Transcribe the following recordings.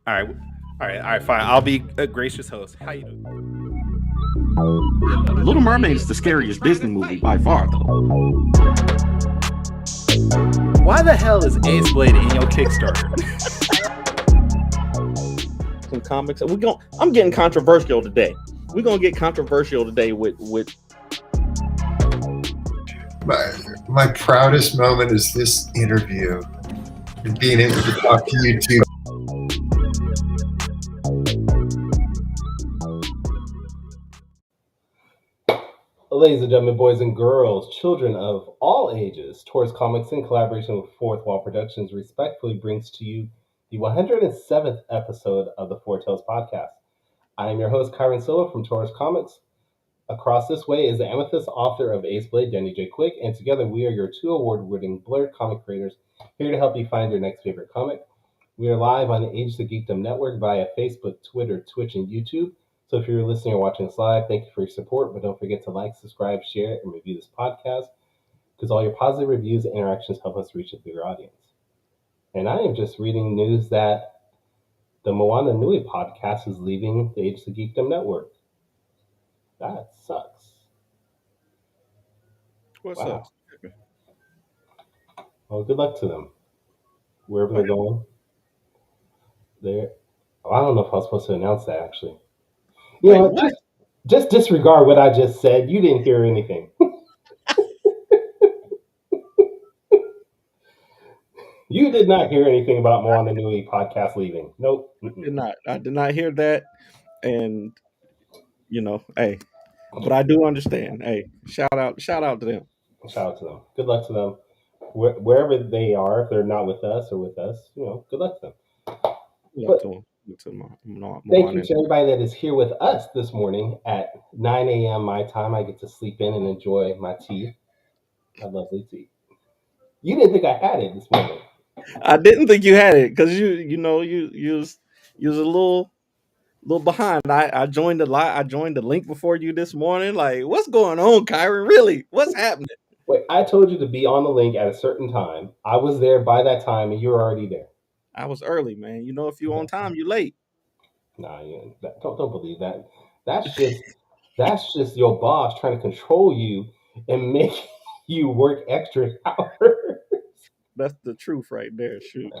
All right, all right, fine. I'll be a gracious host. How you doing? Little Mermaid is the scariest Disney movie by far, though. Why the hell is Ace Blade in your Kickstarter? Some comics. I'm getting controversial today. We're gonna get controversial today with. My proudest moment is this interview and being able to talk to you two. Ladies and gentlemen, boys and girls, children of all ages, Taurus Comics, in collaboration with Fourth Wall Productions, respectfully brings to you the 107th episode of the Four Tales podcast. I am your host, Kyron Silva from Taurus Comics. Across this way is the Amethyst author of Ace Blade, Danny J. Quick, and together we are your two award-winning Blurred comic creators here to help you find your next favorite comic. We are live on the Age to Geekdom Network via Facebook, Twitter, Twitch, and YouTube. So if you're listening or watching this live, thank you for your support, but don't forget to like, subscribe, share, and review this podcast because all your positive reviews and interactions help us reach a bigger audience. And I am just reading news that the Moana Nui podcast is leaving the Age to Geekdom Network. That sucks. What's Wow. up? Well, good luck to them. Wherever they're going. I don't know if I was supposed to announce that, actually. You know what? Just disregard what I just said. You didn't hear anything. You did not hear anything about Moana Nui podcast leaving. Nope. I did not hear that, and hey, but I do understand. Hey, shout out to them. Shout out to them. Good luck to them. Wherever they are, if they're not with us or with us, good luck to them. Good luck to them. Thank you to everybody that is here with us this morning at 9 a.m. my time. I get to sleep in and enjoy my tea, my lovely tea. You didn't think I had it this morning. I didn't think you had it because you was a little behind. I joined the link before you this morning. Like, what's going on, Kyron? Really, what's happening? Wait, I told you to be on the link at a certain time. I was there by that time, and you were already there. I was early, man. If you on time, you late. Nah, don't believe that. That's just your boss trying to control you and make you work extra hours. That's the truth right there. Shoot.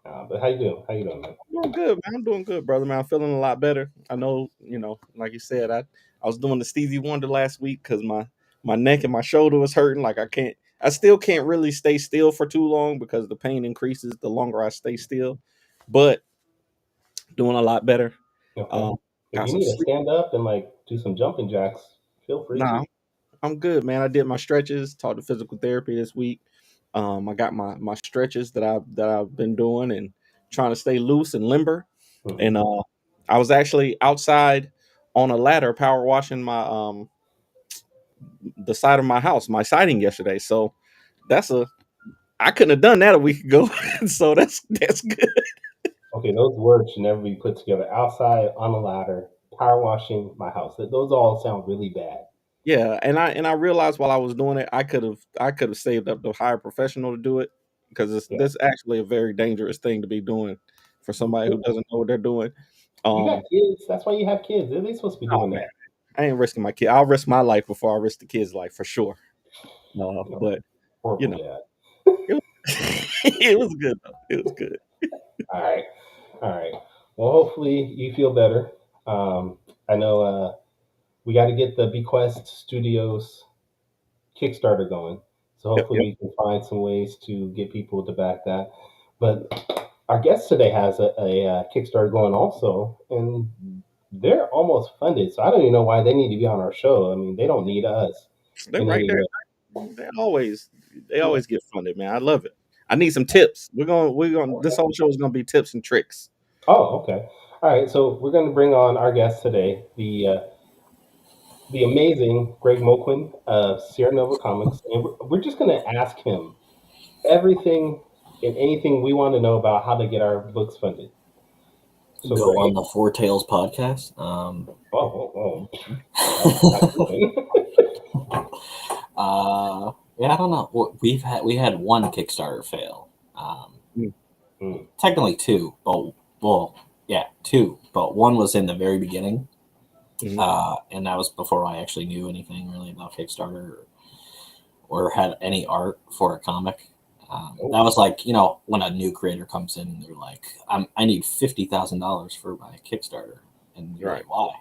But how you doing? How you doing, man? I'm doing good, man. I'm doing good, brother, man. I'm feeling a lot better. I know, like you said, I was doing the Stevie Wonder last week because my neck and my shoulder was hurting. Like I still can't really stay still for too long because the pain increases the longer I stay still. But doing a lot better. Okay. If you need to stand up and do some jumping jacks, feel free to. I'm good, man. I did my stretches, taught the physical therapy this week. I got my stretches that I've been doing and trying to stay loose and limber. Mm-hmm. And I was actually outside on a ladder power washing my the side of my house, my siding yesterday. So I couldn't have done that a week ago. So that's good. Okay, those words should never be put together. Outside on a ladder, power washing my house. Those all sound really bad. Yeah, and I realized while I was doing it, I could have saved up to hire a professional to do it because this actually a very dangerous thing to be doing for somebody who doesn't know what they're doing. You got kids. That's why you have kids. They're supposed to be doing that. I ain't risking my kid. I'll risk my life before I risk the kid's life for sure. But Dad. it was good though. It was good. All right. Well, hopefully you feel better. I know we got to get the Bequest Studios Kickstarter going. So hopefully we can find some ways to get people to back that. But our guest today has a Kickstarter going also, and they're almost funded. So I don't even know why they need to be on our show. I mean, they don't need us. They're right there. They always get funded, man. I love it. I need some tips. We're going. This whole show is going to be tips and tricks. Oh, okay. All right. So we're going to bring on our guest today, the amazing Greg Moquin of Seernova Comics, and we're just going to ask him everything and anything we want to know about how to get our books funded. So go on the Four Tales podcast. Yeah, I don't know. We had one Kickstarter fail. Technically 2, but two, but one was in the very beginning, and that was before I actually knew anything really about Kickstarter or had any art for a comic. That was like, when a new creator comes in and they're like, I need $50,000 for my Kickstarter, and you're like, why?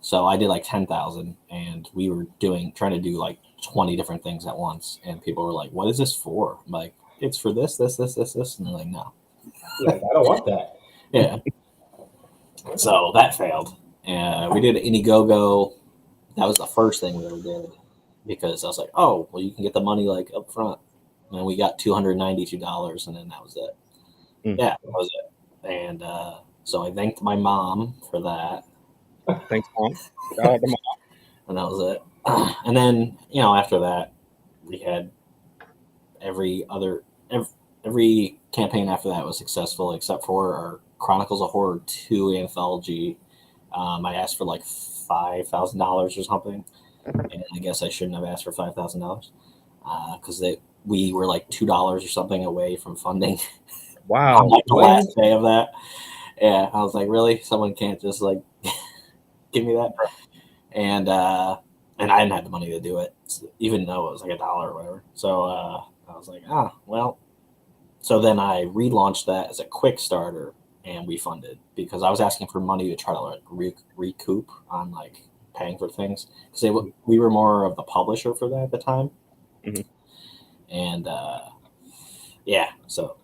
So I did like 10,000, and we were trying to do like 20 different things at once, and people were like, "What is this for?" I'm like, "It's for this, and they're like, "No." Like, I don't want that. Yeah. So that failed. We did Indiegogo. That was the first thing we ever did, because I was like, "Oh, well, you can get the money like up front," and we got $292, and then that was it. Yeah, that was it. And so I thanked my mom for that. Thanks, Mom. And that was it. And then, after that, we had every campaign after that was successful, except for our Chronicles of Horror 2 anthology. I asked for like $5,000 or something, and I guess I shouldn't have asked for $5,000 because we were like $2 or something away from funding. Wow! On like the last day of that, yeah, I was like, really? Someone can't just like give me that? And I didn't have the money to do it, even though it was like $1 or whatever. So I was like, well. So then I relaunched that as a quick starter, and we funded, because I was asking for money to try to like recoup on like paying for things, because we were more of the publisher for that at the time. And so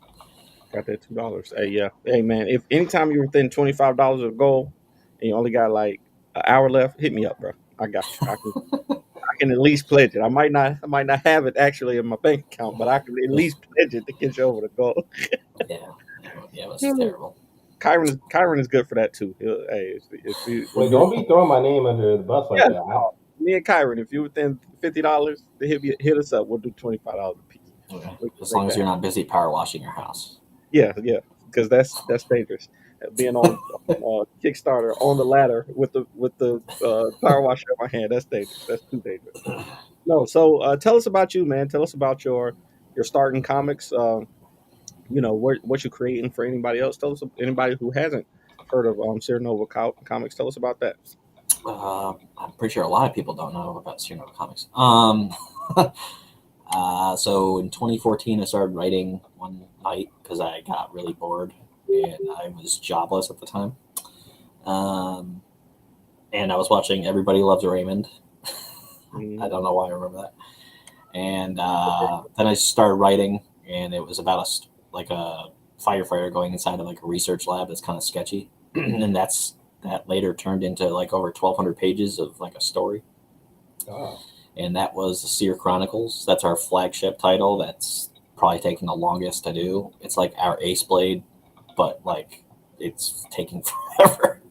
got that $2. Hey man, if anytime you're within $25 of goal and you only got like an hour left, hit me up, bro. I got you. I can at least pledge it. I might not have it actually in my bank account, but I can at least pledge it to get you over the goal. Yeah, it was terrible. Kyron is good for that too. Hey, Wait, don't be throwing my name under the bus like that. Me and Kyron, if you're within $50, hit us up. We'll do $25 a piece. Okay. As long as you're not busy power washing your house. Yeah, because that's dangerous. Being on Kickstarter on the ladder with the power washer in my hand, that's dangerous. That's too dangerous. No, so tell us about you, man. Tell us about your starting comics. What you're creating for anybody else. Tell us, anybody who hasn't heard of Seernova comics. Tell us about that. I'm pretty sure a lot of people don't know about Seernova comics. So in 2014, I started writing one night because I got really bored and I was jobless at the time. And I was watching Everybody Loves Raymond. I don't know why I remember that. And then I started writing, and it was about a firefighter going inside of like a research lab that's kind of sketchy. And that later turned into like over 1,200 pages of like a story. Oh. And that was the Seer Chronicles. That's our flagship title. That's probably taking the longest to do. It's like our Ace Blade, but like it's taking forever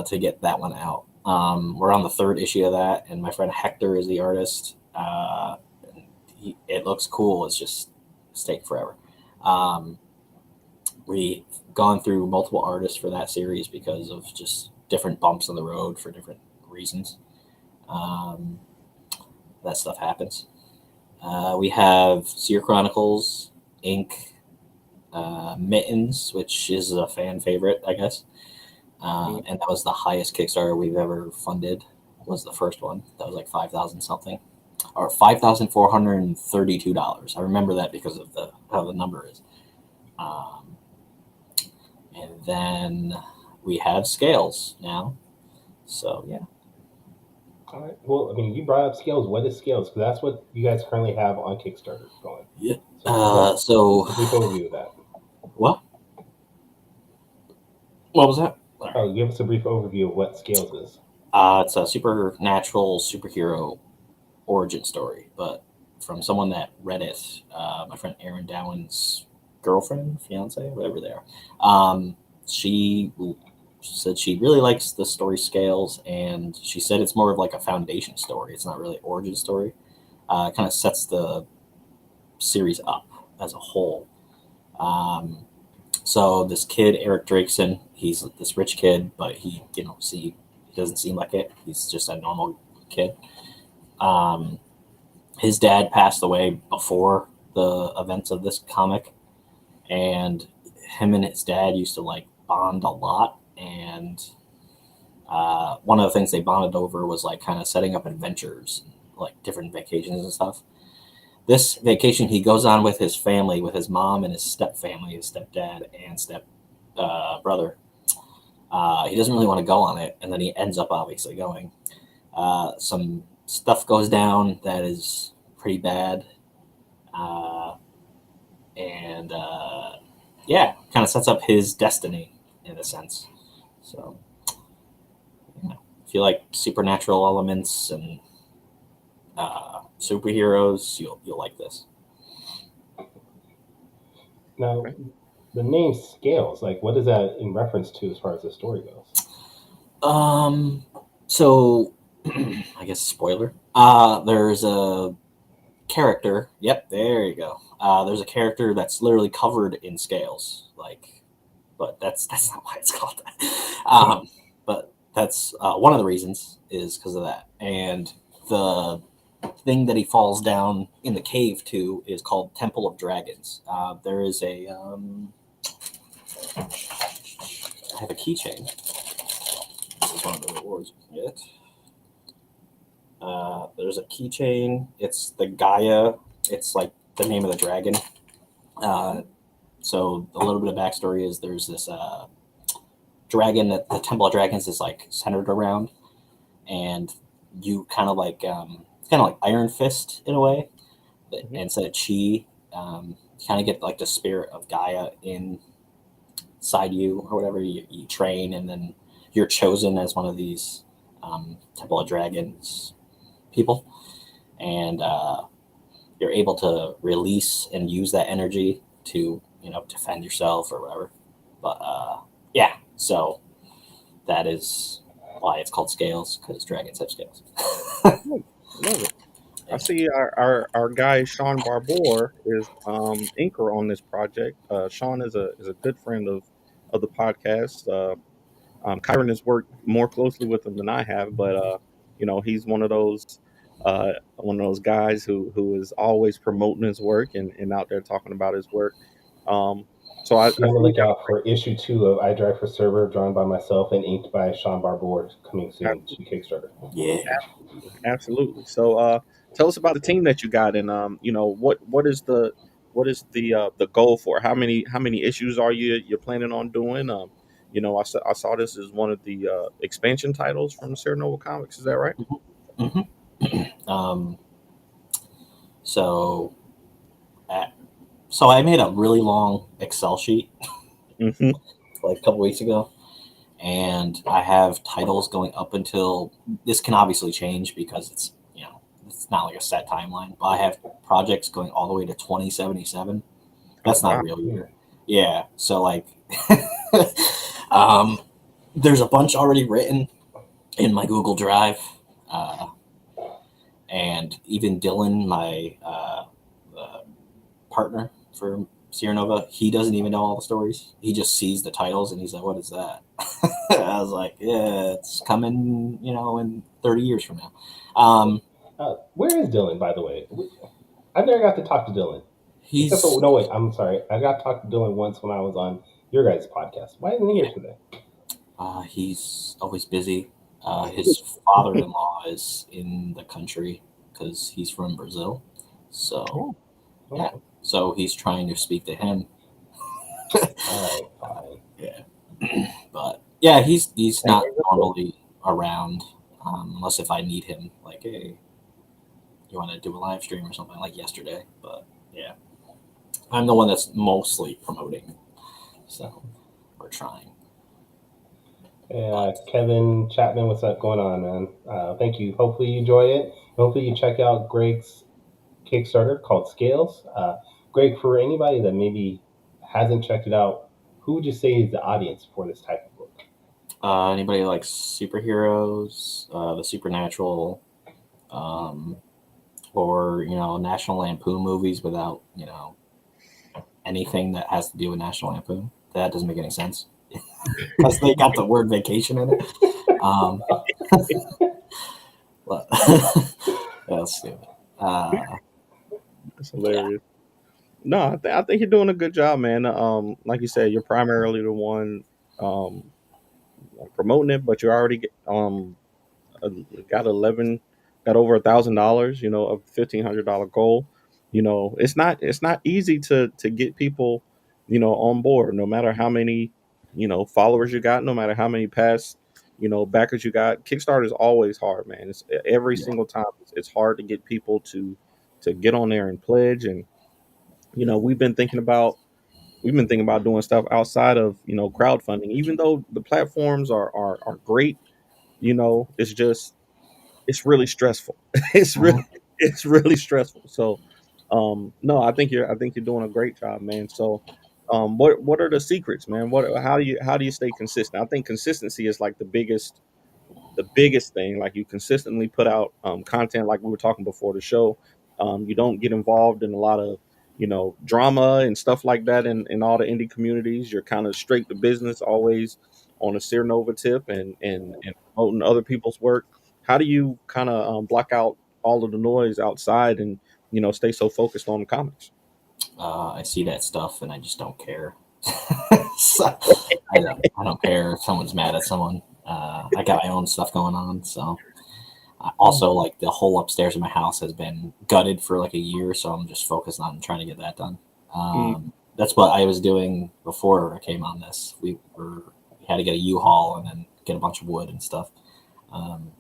to get that one out. We're on the 3rd issue of that, and my friend Hector is the artist. It looks cool. It's taking forever. We've gone through multiple artists for that series because of just different bumps in the road for different reasons. That stuff happens. We have Seer Chronicles, Inc., Mittens, which is a fan favorite, I guess. And that was the highest Kickstarter we've ever funded, was the first one. That was like 5,000 something, or $5,432. I remember that because of how the number is. And then we have Scales now. So, yeah. All right. Well, I mean, you brought up Scales. What is Scales? Because that's what you guys currently have on Kickstarter going. Yeah. So brief overview of that. What? What was that? Oh, give us a brief overview of what Scales is. It's a supernatural superhero origin story, but from someone that read it, my friend Erin Dowan's girlfriend, fiance, whatever they are. She said she really likes the story Scales, and she said it's more of like a foundation story. It's not really origin story. It kind of sets the series up as a whole. So this kid, Eric Drakeson, he's this rich kid, but he doesn't seem like it. He's just a normal kid. His dad passed away before the events of this comic, and him and his dad used to like bond a lot. And one of the things they bonded over was like kind of setting up adventures, like different vacations and stuff. This vacation he goes on with his family, with his mom and his step family, his stepdad and step brother. He doesn't really want to go on it, and then he ends up obviously going. Some stuff goes down that is pretty bad, and kind of sets up his destiny in a sense. So, if you like supernatural elements and superheroes, you'll like this. Now, the name Scales, like, what is that in reference to as far as the story goes? So I guess spoiler. There's a character. Yep, there you go. There's a character that's literally covered in scales, but that's not why it's called that. But that's one of the reasons is because of that. And the thing that he falls down in the cave to is called Temple of Dragons. There is a I have a keychain. This is one of the rewards you can get. There's a keychain. It's the Gaia. It's like the name of the dragon. So a little bit of backstory is there's this dragon that the Temple of Dragons is like centered around, and you kind of like Iron Fist in a way. Mm-hmm. Instead of chi, you kind of get like the spirit of Gaia inside you or whatever. You train, and then you're chosen as one of these Temple of Dragons people, and you're able to release and use that energy to defend yourself or whatever. But so that is why it's called Scales, because dragons have scales. Love it. I see our guy Sean Barbour is inker on this project. Sean is a good friend of the podcast. Kyron has worked more closely with him than I have, but he's one of those guys who is always promoting his work and out there talking about his work. So I going to look out for issue 2 of I Drive for Server, drawn by myself and inked by Sean Barbour, coming soon to Kickstarter. Yeah, absolutely. So tell us about the team that you got, and what is the goal for how many issues are you're planning on doing? I saw this as one of the expansion titles from Seernova Comics. Is that right? Mm-hmm. So I made a really long Excel sheet like a couple weeks ago, and I have titles going up until this can obviously change because it's not like a set timeline. But I have projects going all the way to 2077. That's not a real year. Yeah. So like, there's a bunch already written in my Google Drive, and even Dylan, my partner for Seernova, he doesn't even know all the stories. He just sees the titles and he's like, "What is that?" I was like, "Yeah, it's coming, in 30 years from now." Where is Dylan, by the way? I've never got to talk to Dylan. I'm sorry. I got to talk to Dylan once when I was on your guys' podcast. Why isn't he here today? He's always busy. His father-in-law is in the country because he's from Brazil. So, yeah. So he's trying to speak to him. All right, yeah. But yeah, he's not normally around unless if I need him. Like, hey, you want to do a live stream or something like yesterday? But yeah, I'm the one that's mostly promoting. So we're trying. Kevin Chapman, what's up going on, man? Thank you. Hopefully you enjoy it. Hopefully you check out Greg's Kickstarter called Scales. Greg, for anybody that maybe hasn't checked it out, who would you say is the audience for this type of book? Anybody like superheroes, the supernatural, or National Lampoon movies without anything that has to do with National Lampoon. That doesn't make any sense. Because they got the word vacation in it. But that's stupid. That's hilarious. No, I think you're doing a good job, man. Like you said, you're primarily the one um promoting it, but you're already uh, got 11, got over $1,000. You know, a $1,500 goal. You know, it's not easy to get people, on board. No matter how many, followers you got, no matter how many past, backers you got. Kickstarter is always hard, man. It's every Yeah. single time. It's hard to get people to get on there and pledge. And we've been thinking about doing stuff outside of crowdfunding, even though the platforms are great. It's really stressful. it's really Mhm. it's really stressful. So no, I think you're doing a great job, man. So what are the secrets, man? How do you stay consistent? I think consistency is like the biggest thing. Like, you consistently put out content, like we were talking before the show. You don't get involved in a lot of drama and stuff like that in all the indie communities. You're kind of straight to business, always on a Seernova tip, and promoting other people's work. How do you kind of block out all of the noise outside and stay so focused on the comics? I see that stuff and I just don't care. So, I don't care if someone's mad at someone. I got my own stuff going on, so also like the whole upstairs of my house has been gutted for like a year, so I'm just focused on trying to get that done. Mm, That's what I was doing before I came on this. We had to get a U-Haul and then get a bunch of wood and stuff. Um,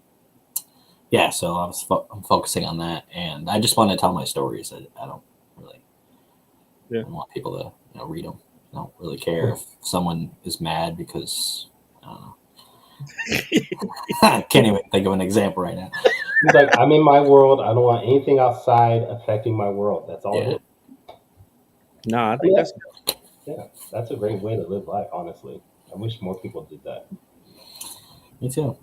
yeah, so I'm focusing on that, and I just want to tell my stories. I don't really yeah. I want people to read them. I don't really care if someone is mad because I can't even think of an example right now. He's like, I'm in my world. I don't want anything outside affecting my world. That's all Yeah. it is. No, I I think mean, that's that's a great way to live life. Honestly, I wish more people did that. Me too.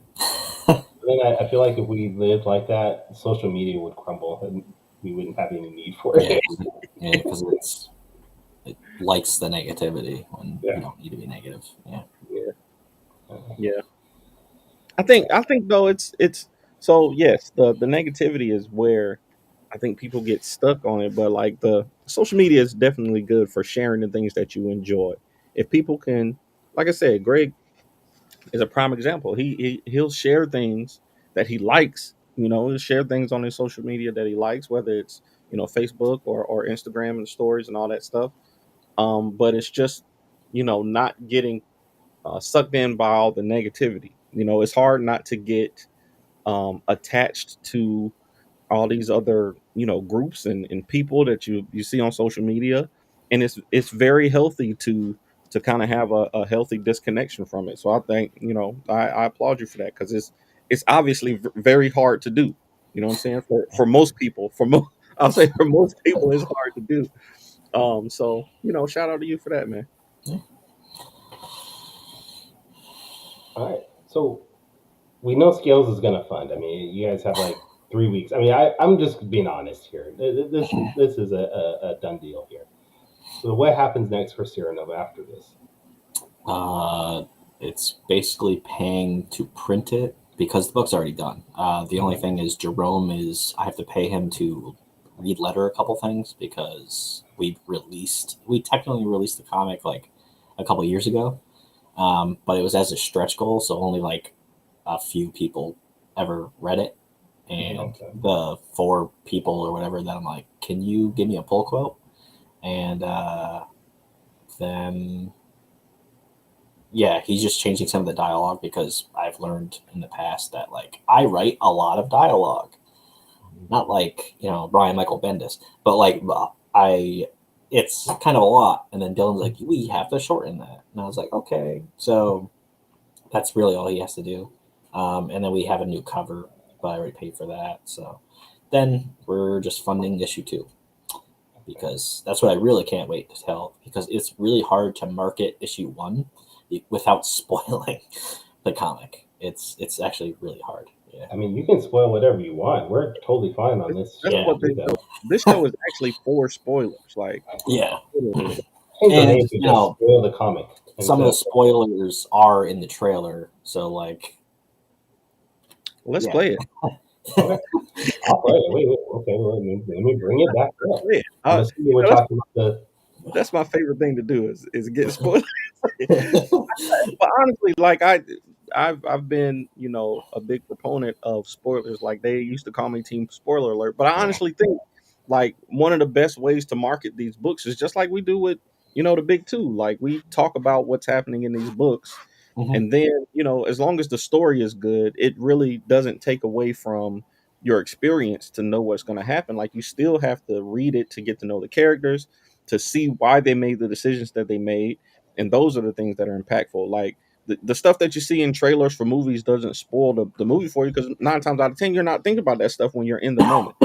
But then I feel like if we lived like that, social media would crumble and we wouldn't have any need for Yeah, it. because it likes the negativity when Yeah. you don't need to be negative. Yeah. yeah. I think though it's so yes, the negativity is where I think people get stuck on it, but like the social media is definitely good for sharing the things that you enjoy. If people can, like I said, Greg is a prime example. He'll share things that he likes. He'll share things on his social media that he likes, whether it's Facebook or Instagram and stories and all that stuff. But it's just not getting sucked in by all the negativity. It's hard not to get attached to all these other groups and people that you see on social media, and it's very healthy to kind of have a healthy disconnection from it. So I think I applaud you for that, because it's obviously very hard to do. You know what I'm saying? For most people, I'll say for most people it's hard to do. So shout out to you for that, man. All right. So we know Scales is going to fund. I mean, you guys have like 3 weeks. I mean, I'm just being honest here. This is a done deal here. So what happens next for Seernova after this? It's basically paying to print it because the book's already done. The only thing is Jerome I have to pay him to read letter a couple things because we technically released the comic like a couple years ago, but it was as a stretch goal, so only like a few people ever read it, and Okay. the 4 people or whatever that I'm like, can you give me a pull quote? And then yeah, he's just changing some of the dialogue because I've learned in the past that like I write a lot of dialogue, not like Brian Michael Bendis, but like it's kind of a lot. And then Dylan's like, we have to shorten that, and I was like, okay, so that's really all he has to do. And then we have a new cover, but I already paid for that, so then we're just funding issue 2. Because that's what I really can't wait to tell, because it's really hard to market issue 1 without spoiling the comic. It's actually really hard. Yeah. I mean, you can spoil whatever you want. We're totally fine on this. That's Yeah. what this show is actually for spoilers. Like, Yeah. Change the And, name to just spoil the comic. Some of the spoilers are in the trailer, so like let's Yeah. play it. Okay. I'll play it. Wait. Okay, let me bring it back up. Yeah, I'm assuming we're talking about that's my favorite thing to do is get spoiled. the. But honestly, like I've been, you know, a big proponent of spoilers. Like they used to call me Team Spoiler Alert. But I honestly think like one of the best ways to market these books is just like we do with, you know, the big two. Like we talk about what's happening in these books, Mhm. and then, you know, as long as the story is good, it really doesn't take away from your experience to know what's going to happen. Like you still have to read it to get to know the characters, to see why they made the decisions that they made, and those are the things that are impactful. Like the stuff that you see in trailers for movies doesn't spoil the movie for you, because 9 times out of 10 you're not thinking about that stuff when you're in the moment.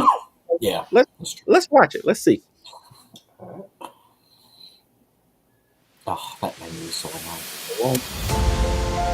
Yeah, let's that's true. let's watch it. Let's see. Oh, that menu is so annoying. Well,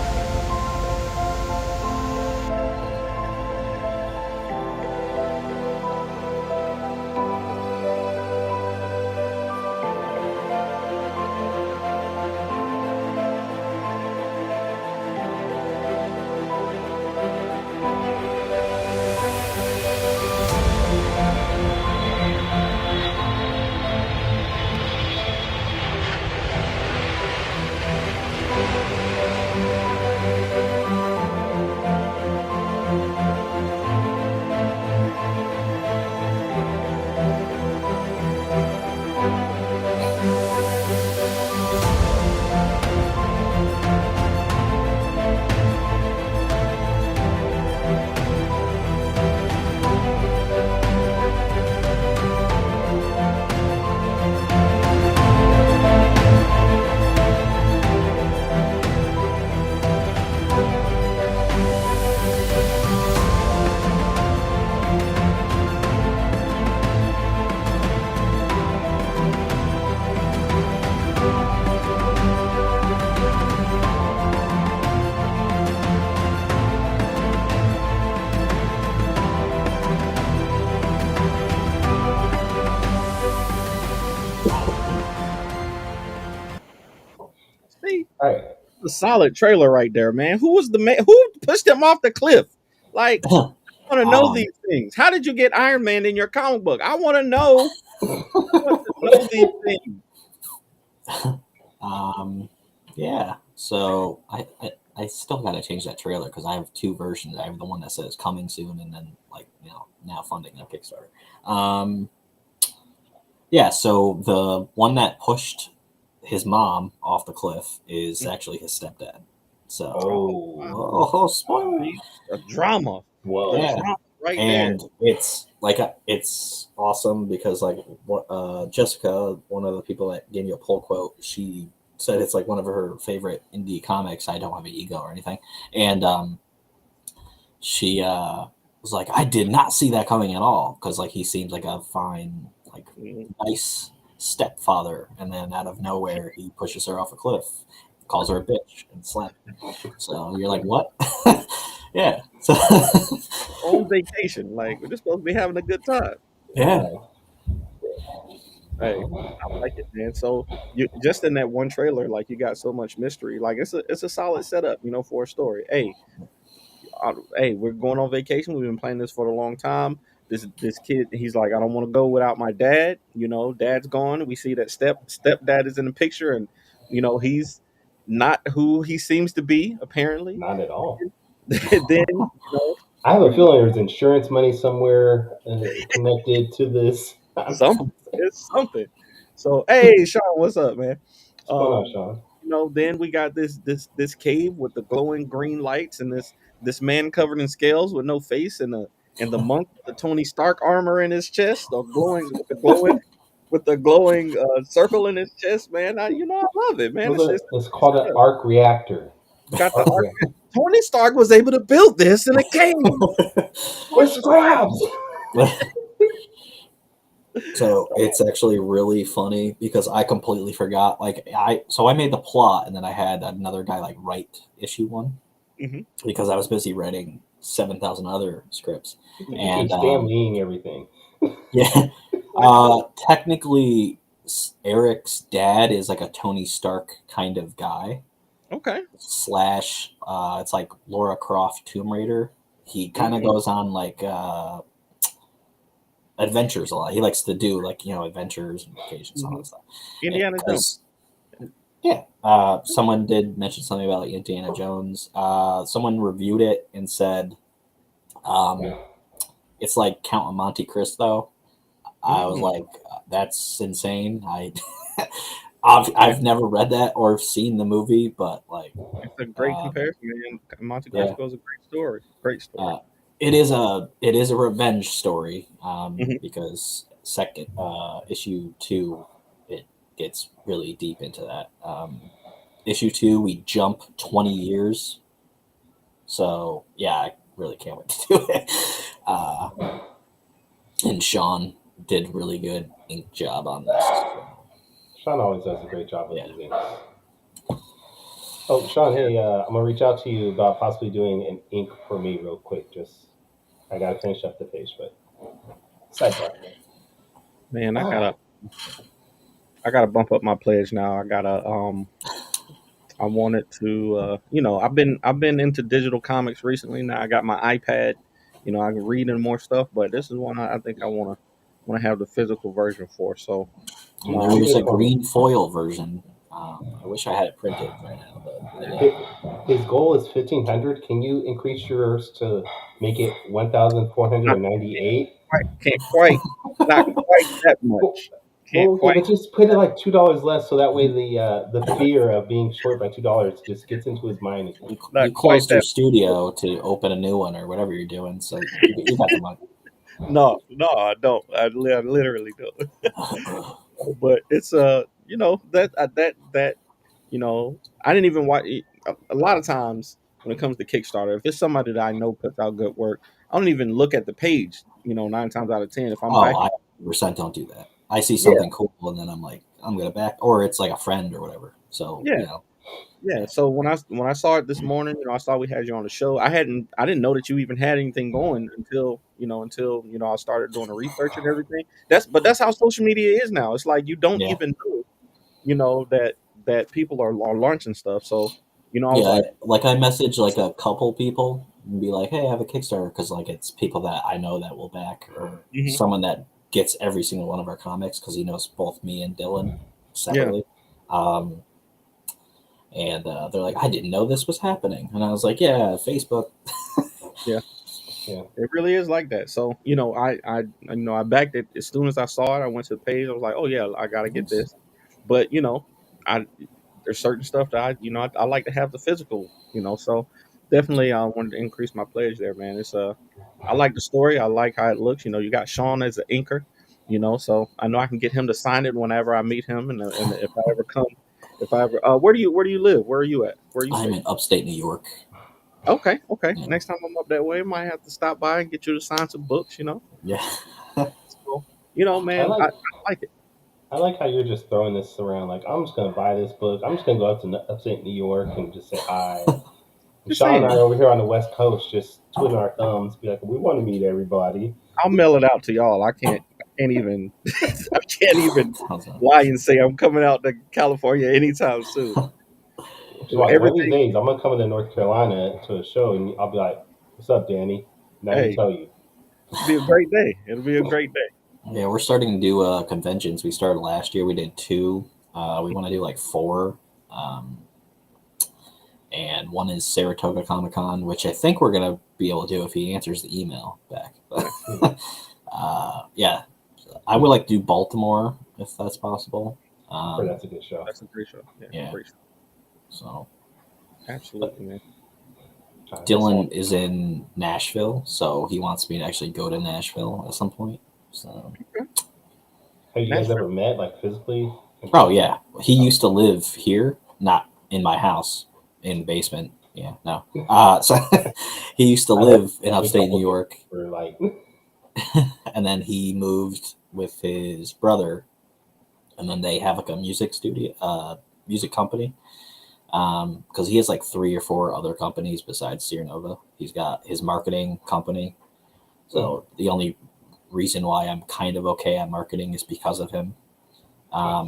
see, All right. a solid trailer right there, man. Who was the man who pushed him off the cliff? Like, I want to know these things. How did you get Iron Man in your comic book? I want to know. I want to know these things. Yeah. So I still got to change that trailer because I have two versions. I have the one that says coming soon, and then like now funding on Kickstarter. Yeah. So the one that pushed his mom off the cliff is actually his stepdad. So Oh, spoiler. A drama. whoa. Yeah. Drama right And there. it's like it's awesome because like Jessica, one of the people that gave me a pull quote, she said it's like one of her favorite indie comics. I don't have an ego or anything, and she was like, I did not see that coming at all because like he seems like a fine, like nice stepfather, and then out of nowhere he pushes her off a cliff, calls her a bitch, and slap. So you're like, what? Yeah. So On vacation. Like, we're just supposed to be having a good time. yeah. Hey, I like it, man. So you just in that one trailer, like you got so much mystery. Like it's a solid setup, you know, for a story. Hey, we're going on vacation. We've been planning this for a long time. This kid, he's like, I don't want to go without my dad. You know, dad's gone. We see that stepdad is in the picture, and you know he's not who he seems to be apparently. Not at all. Then you know, I have a feeling there's insurance money somewhere connected to this. something it's something. So hey, Sean, what's up, man? What's going on, Um, Sean? you know, then we got this cave with the glowing green lights, and this man covered in scales with no face, and the monk with the Tony Stark armor in his chest, or glowing with the glowing circle in his chest, man. I love it, man. It's called an arc reactor. Got the Arc arc. reactor. Tony Stark was able to build this in a cave. With scraps. So it's actually really funny because I completely forgot. Like I made the plot and then I had another guy like write issue one Mhm. because I was busy writing 7,000 other scripts. You And keep Stanleying everything. yeah, technically Eric's dad is like a Tony Stark kind of guy. Okay. Slash, it's like Laura Croft Tomb Raider he kind of goes on like adventures a lot. He likes to do like adventures and vacations and all that stuff. Indiana Jones. Yeah, someone did mention something about Indiana Jones. Someone reviewed it and said it's like Count of Monte Cristo. I was like, that's insane. I've never read that or seen the movie, but like, it's a great comparison. Man. Monte Cristo is a great story. Great story. It is a revenge story because second issue 2 it gets really deep into that. Issue 2 we jump 20 years, so yeah, I really can't wait to do it. And Sean did really good ink job on this. Sean always does a great job with these inks. Oh, Sean, hey, I'm gonna reach out to you about possibly doing an ink for me real quick. Just I gotta finish up the page, but sidebar. Man, I gotta bump up my pledge now. I wanted to, I've been into digital comics recently. Now I got my iPad. I can read in more stuff, but this is one I think I want to have the physical version for. So there's a green foil version. I wish I had it printed right now, but his goal is 1,500. Can you increase yours to make it 1,498? Can't quite, not quite that much. But just put it like $2 less, so that way the fear of being short by $2 just gets into his mind. You closed your studio to open a new one or whatever you're doing, so you got the money. No, I don't. I literally don't. But it's I didn't even watch. A lot of times when it comes to Kickstarter, if it's somebody that I know puts out good work, I don't even look at the page. 9 times out of 10, if I'm I 100% don't do that. I see something cool and then I'm like, I'm gonna back, or it's like a friend or whatever. So yeah. So when I saw it this morning, I saw we had you on the show. I didn't know that you even had anything going until I started doing the research and everything. That's how social media is now. It's like you don't even know, that people are launching stuff. So I was I message like a couple people and be like, hey, I have a Kickstarter, because like it's people that I know that will back, or someone that gets every single one of our comics because he knows both me and Dylan separately. And they're like, I didn't know this was happening. And I was like, yeah, Facebook. Yeah, it really is like that. So, I backed it as soon as I saw it. I went to the page. I was like, oh yeah, I got to get this. But, there's certain stuff that I like to have the physical, so definitely I wanted to increase my pledge there, man. It's I like the story. I like how it looks. You got Sean as the inker, so I know I can get him to sign it whenever I meet him. And if I ever come, where do you live? Where are you at? Where are you? I'm in upstate New York. Okay. Yeah. Next time I'm up that way, I might have to stop by and get you to sign some books. Yeah. So, man, I like it. I like how you're just throwing this around. Like, I'm just gonna buy this book. I'm just gonna go up to upstate New York and just say hi. Sean and I are over here on the West Coast, just twiddling our thumbs, be like, we want to meet everybody. I'll mail it out to y'all. I can't even lie and say I'm coming out to California anytime soon. One of these days, I'm gonna come to North Carolina to a show, and I'll be like, "What's up, Danny?" Now I tell you, it'll be a great day. It'll be a great day. Yeah, we're starting to do conventions. We started last year. We did 2. We want to do like 4. And one is Saratoga Comic Con, which I think we're going to be able to do if he answers the email back. Yeah, I would like to do Baltimore if that's possible. That's a good show. That's a great show. Yeah. Great show. So, absolutely, man. Dylan is in Nashville, so he wants me to actually go to Nashville at some point. So, have you guys ever met, like, physically? Oh yeah, he used to live here, not in my house, in the basement. Yeah, no. So he used to live in upstate New York, and then he moved with his brother, and then they have like a music studio, music company. Because he has like 3 or 4 other companies besides Seernova. He's got his marketing company. So the only reason why I'm kind of okay at marketing is because of him.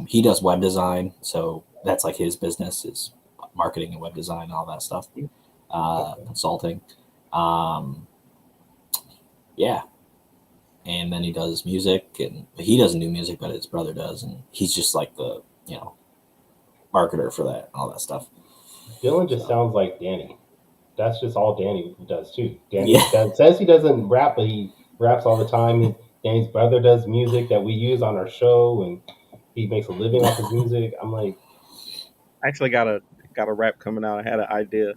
He does web design, so that's like his business is marketing and web design and all that stuff, consulting. yeah. And then he does music, and he doesn't do music, but his brother does, and he's just like the marketer for that, all that stuff. Dylan just sounds like Danny. That's just all Danny does too. Danny Yeah. says he doesn't rap, but he raps all the time. And Danny's brother does music that we use on our show, and he makes a living off his music. I'm like, I actually got a rap coming out. I had an idea.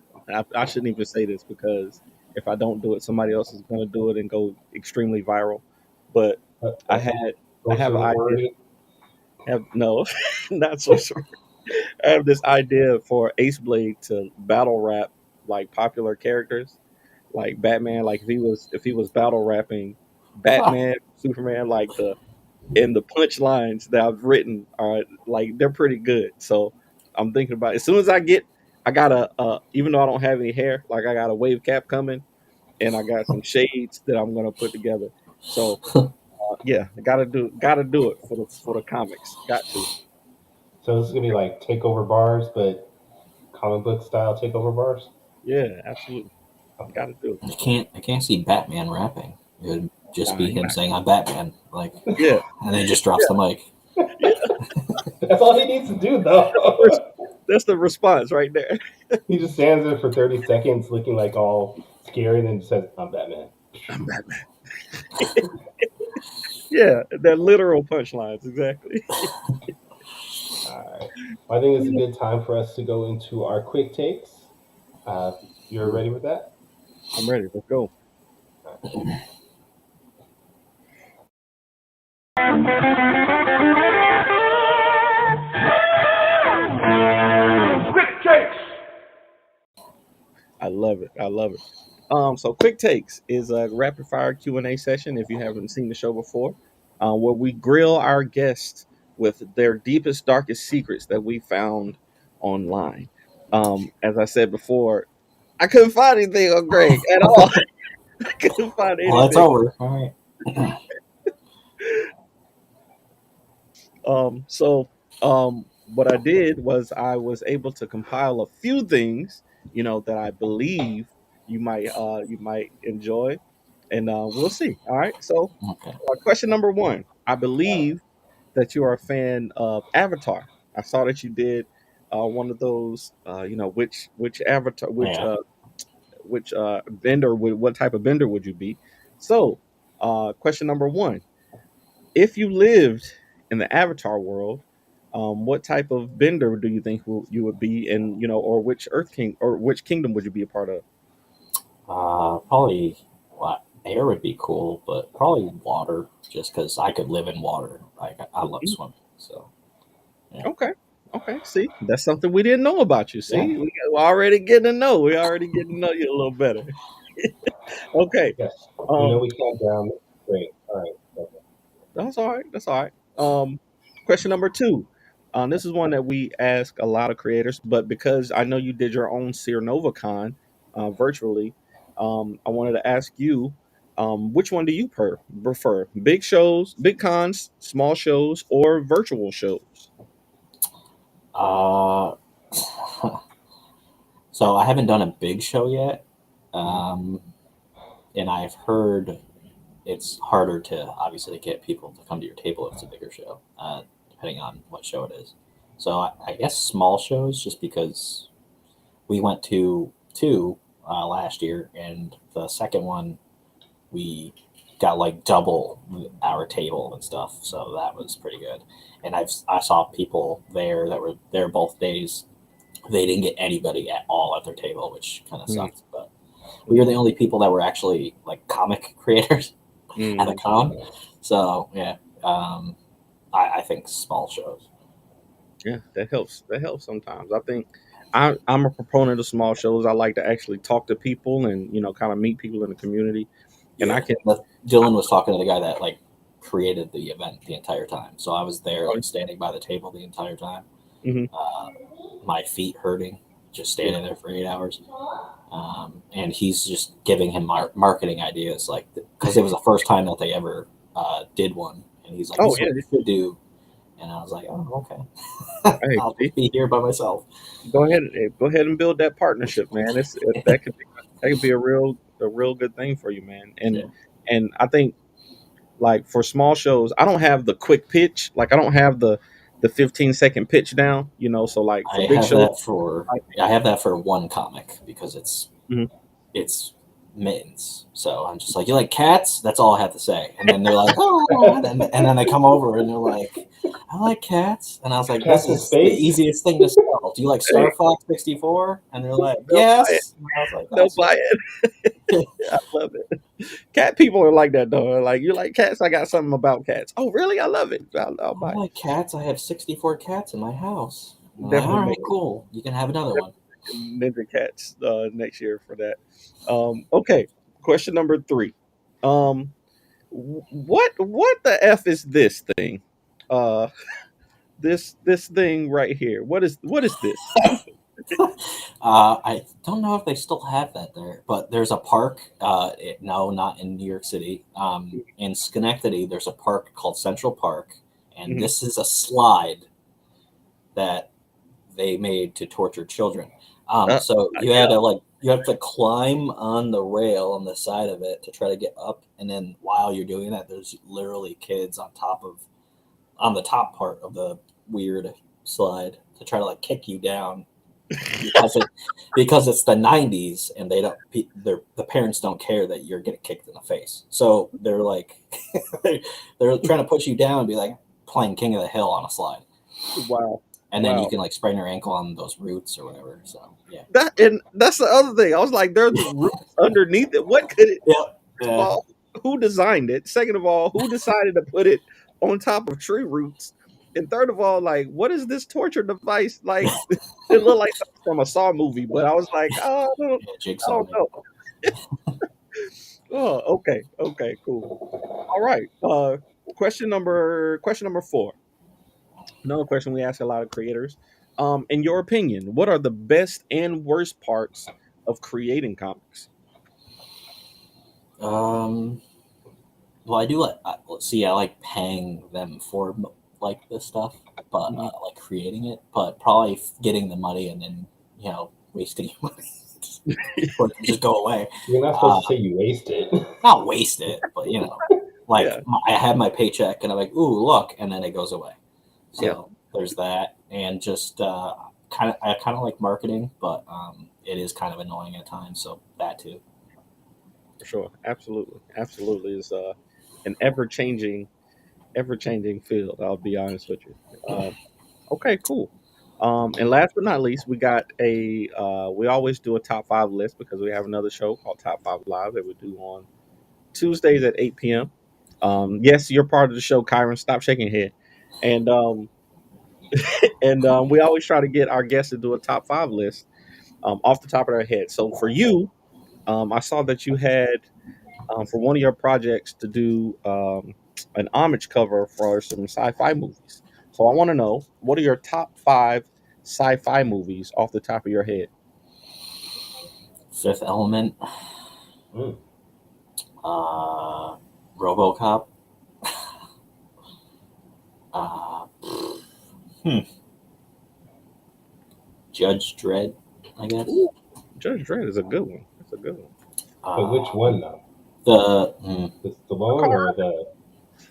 I shouldn't even say this because if I don't do it, somebody else is going to do it and go extremely viral. But I had I have an idea. No, not so sure. I have this idea for Ace Blade to battle rap like popular characters, like Batman. Like if he was battle rapping Batman, Superman, like the punchlines that I've written are like they're pretty good. So I'm thinking about as soon as I got even though I don't have any hair, like I got a wave cap coming, and I got some shades that I'm gonna put together. So yeah, gotta do it for the comics. Got to. so this is gonna be like takeover bars, but comic book style takeover bars. Yeah, absolutely. Okay. Gotta do it. I can't see Batman rapping. It would just Nah, be him saying I'm Batman, like, yeah, and then he just drops the mic. yeah. That's all he needs to do, though. That's the response right there. He just stands there for 30 seconds, looking like all scary, and then just says, "I'm Batman." I'm Batman. Yeah, they're literal punchlines, exactly. All right. Well, I think it's a good time for us to go into our quick takes. You're ready with that? I'm ready. Let's go. Quick takes. I love it. I love it. So quick takes is a rapid fire Q&A session. If you haven't seen the show before, where we grill our guests with their deepest, darkest secrets that we found online. As I said before, I couldn't find anything on Greg at all. I couldn't find anything. Well, it's over. All right. So what I did was I was able to compile a few things, that I believe you might enjoy, and we'll see. All right. So, Okay. question number one: I believe that you are a fan of Avatar. I saw that you did one of those. Which Avatar, Yeah. which bender would what type of bender would you be? So, question number one: if you lived in the Avatar world, what type of bender do you think you would be, and or which Earth King or which kingdom would you be a part of? Probably air would be cool, but probably water, just because I could live in water. Like I love swimming, so yeah. Okay. See, that's something we didn't know about you. See, we're already getting to know. We already getting to know you a little better. Okay. Yes. We count down. Great. All right. Okay. That's all right. That's all right. Question number two. This is one that we ask a lot of creators, but because I know you did your own Seernova Con virtually, I wanted to ask you, which one do you prefer? Big shows, big cons, small shows, or virtual shows? Uh, so I haven't done a big show yet, and I've heard it's harder to obviously get people to come to your table if it's a bigger show, depending on what show it is. So I guess small shows, just because we went to two last year, and the second one we got like double our table and stuff, so that was pretty good. And I saw people there that were there both days. They didn't get anybody at all at their table, which kind of sucked. But we were the only people that were actually like comic creators at the con. So yeah, I think small shows. Yeah, that helps. That helps sometimes. I think I'm a proponent of small shows. I like to actually talk to people and kind of meet people in the community. And Yeah. Dylan was talking to the guy that like created the event the entire time. So I was there like standing by the table the entire time. My feet hurting just standing there for 8 hours. And he's just giving him marketing ideas, like because it was the first time that they ever did one. And he's like, "This is what you should do." And I was like, "Oh, okay." Hey, I'll be here by myself. go ahead and build that partnership, man. That could be a real good thing for you, man. And I think like for small shows, I don't have the quick pitch. Like I don't have the 15-second pitch down. So like for big shows, I have that for one comic because Mhm. it's mittens. So I'm just like, you like cats? That's all I have to say. And then they're like, oh, and then they come over and they're like, I like cats. And I was like, Cats this in is space? the easiest thing to spell. Do you like Star Fox 64? And they're like, They'll buy it. yes. And I was like, They'll awesome. buy it. I love it. Cat people are like that though. Like you like cats? I got something about cats. Oh really? I love it. I'll buy I it. like cats. I have 64 cats in my house. I'm like, Definitely all right, make cool. You can have another one. Ninja Cats next year for that. Okay, question number 3. What the f is this thing? Uh, this thing right here. What is this? I don't know if they still have that there, but there's a park. No, not in New York City. In Schenectady, there's a park called Central Park, and Mhm. this is a slide that they made to torture children. So you had to you have to climb on the rail on the side of it to try to get up, and then while you're doing that, there's literally kids on the top part of the weird slide to try to like kick you down because it's the 90s and the parents don't care that you're getting kicked in the face, so they're like they're trying to push you down and be like playing King of the Hill on a slide. Wow. And then Wow. you can like sprain your ankle on those roots or whatever. So yeah, That's the other thing. I was like, there's roots underneath it. What could it? yeah. Well, who designed it? Second of all, who decided to put it on top of tree roots? And third of all, like, what is this torture device? Like, it looked like something from a Saw movie, but I was like, oh, I Jigsaw. don't know. Oh, okay, cool. All right. Question number 4. Another question we ask a lot of creators. In your opinion, what are the best and worst parts of creating comics? Well, I do I like paying them for like this stuff, but like creating it, but probably getting the money and then wasting your money or just go away. You're not supposed to say you waste it. Not waste it, but like Yeah. I have my paycheck and I'm like, ooh, look, and then it goes away. So Yeah. there's that, and just I kind of like marketing, but it is kind of annoying at times. So that too. For sure. Absolutely is an ever-changing field, I'll be honest with you. Okay, cool. And last but not least, we got we always do a top 5 list because we have another show called Top 5 Live that we do on Tuesdays at 8 p.m. Yes, you're part of the show, Kyron. Stop shaking your head. And we always try to get our guests to do a top 5 list off the top of their head. So for you, I saw that you had for one of your projects to do an homage cover for some sci-fi movies. So I want to know, what are your top 5 sci-fi movies off the top of your head? Fifth Element, RoboCop, Judge Dredd, I guess. Ooh, Judge Dredd is a good one. That's a good one. But which one though? The Stallone or the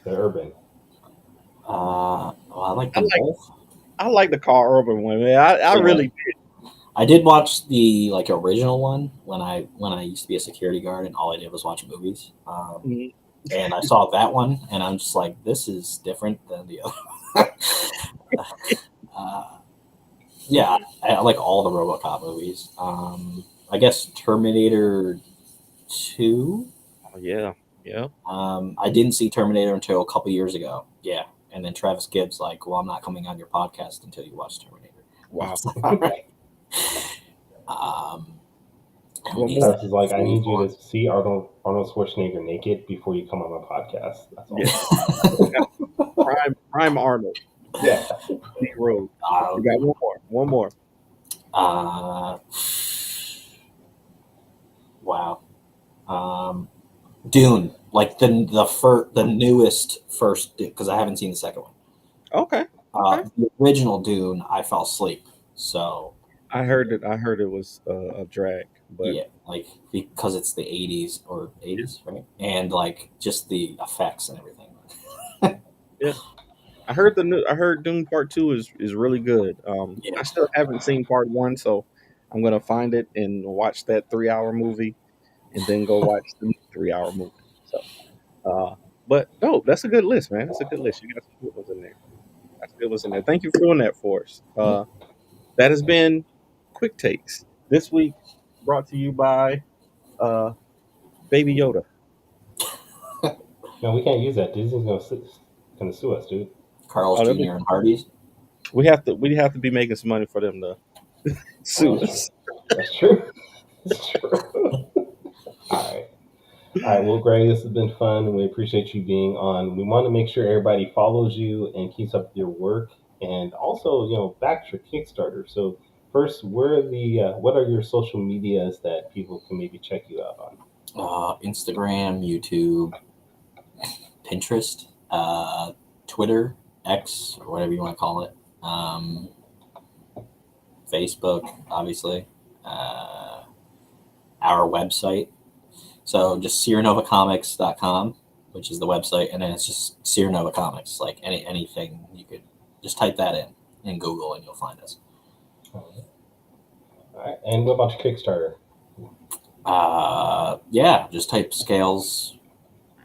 Urban? well, I like them both. I like the Carl Urban one, man. I really did. I did watch the original one when I used to be a security guard and all I did was watch movies. And I saw that one and I'm just like, this is different than the other. Yeah, I like all the RoboCop movies. I guess Terminator 2. Oh, yeah. I didn't see Terminator until a couple years ago. Yeah, and then Travis Gibbs like, well, I'm not coming on your podcast until you watch Terminator. Wow. All right. Travis is like, I need you to see Arnold Schwarzenegger naked before you come on my podcast. That's all. Yeah. Prime Arnold. Yeah. Big Road. We got one more. Wow. Dune, like the newest first Dune, because I haven't seen the second one. Okay. The original Dune, I fell asleep. So I heard it was a drag. But yeah, like because it's the 80s or 80s, right? And like just the effects and everything. yeah, I heard Doom Part 2 is really good. Yeah. I still haven't seen Part 1, so I'm gonna find it and watch that 3 hour movie, and then go watch the 3 hour movie. So, but no, that's a good list, man. That's a good list. You got some good ones in there. That's good ones in there. Thank you for doing that for us. That has been Quick Takes this week, brought to you by Baby Yoda. No, we can't use that. Disney's gonna sue us, dude. Carl's Oh, Jr. and Hardee's. we have to be making some money for them to sue us. That's true. That's true. All right. All right. Well, Greg, this has been fun, and we appreciate you being on. We want to make sure everybody follows you and keeps up with your work, and also, back to Kickstarter. So, first, what are your social medias that people can maybe check you out on? Instagram, YouTube, Pinterest, Twitter, X, or whatever you want to call it. Facebook, obviously. Our website. So just SeernovaComics.com, which is the website, and then it's just Seernova Comics. Like anything, you could just type that in Google and you'll find us. All right. And what about your Kickstarter? Yeah, just type Scales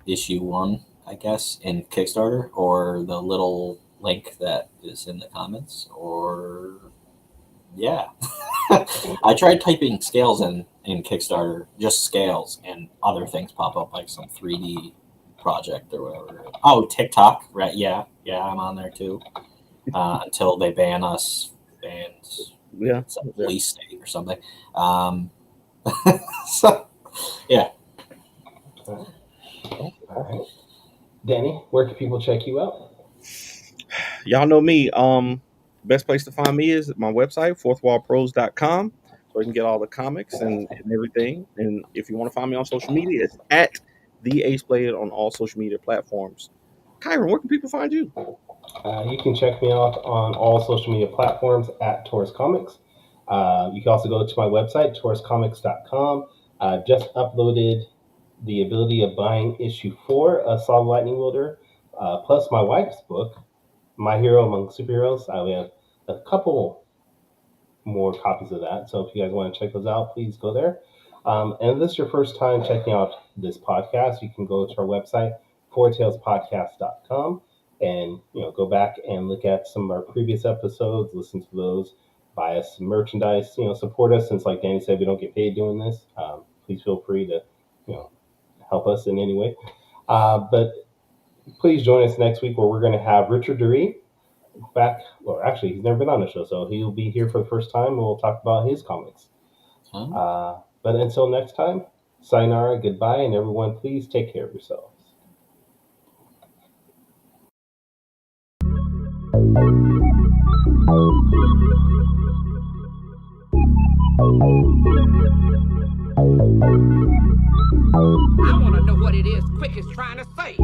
issue 1, I guess, in Kickstarter, or the little link that is in the comments, or yeah. I tried typing Scales in Kickstarter, just Scales, and other things pop up, like some 3D project or whatever. Oh, TikTok, right? Yeah, I'm on there too. Until they ban us, some police state or something. So, yeah. All right. Danny, where can people check you out? Y'all know me. Best place to find me is my website, fourthwallpros.com, so you can get all the comics and everything. And if you want to find me on social media, it's at the Ace Blade on all social media platforms. Kyron, where can people find you? You can check me out on all social media platforms at Taurus Comics. You can also go to my website, tauruscomics.com. Just uploaded the ability of buying issue 4 of Solid Lightning Wielder, plus my wife's book, My Hero Among Superheroes. We have a couple more copies of that. So if you guys want to check those out, please go there. And if this is your first time checking out this podcast, you can go to our website, fourtailspodcast.com, and go back and look at some of our previous episodes, listen to those, buy us some merchandise, support us, since like Danny said, we don't get paid doing this. Please feel free to help us in any way. But please join us next week, where we're going to have Richard Dury back. Well, actually, he's never been on the show, so he'll be here for the first time, and we'll talk about his comics. But until next time, sayonara, goodbye, and everyone, please take care of yourselves. I want to know what it is Quick is trying to say.